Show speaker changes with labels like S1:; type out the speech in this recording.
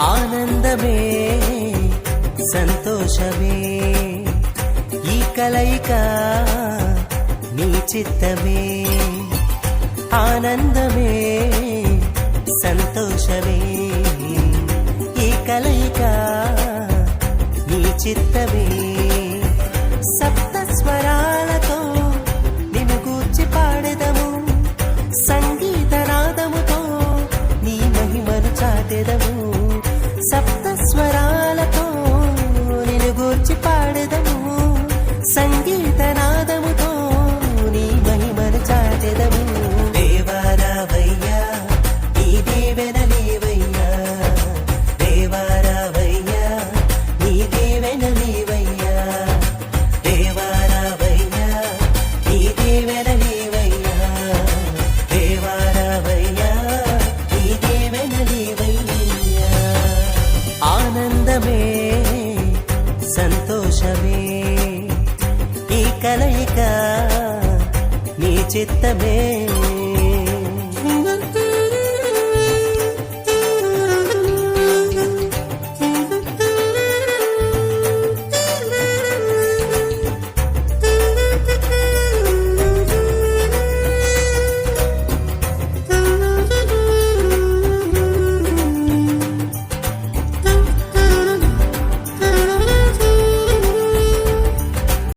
S1: ఆనందమే సంతోషమే ఈ కలయిక నీ చిత్తమే ఆనందమే సంతోషమే ఈ కలయిక నీ చిత్తమే సప్త స్వరాలతో నిన్ను గూర్చి పాడెదము సంగీత నాదముతో నీ మహిమను చాటెదము సప్త స్వరాలతో నిన్ను గూర్చి పాడెదము సంగీత నాదముతో నీ మహిమను చాటెదము దేవారావయ్యా నీ దేవెనలేవయ్యా దేవారావయ్యా నీ దేవెనలేవయ్యా దేవారావయ్యా నీ దేవెనలేవయ్యా దేవారావయ్యా నీ దేవెనలేవయ్యా ఆనందమే సంతోషమే ఈ కలయిక నీ చిత్తమే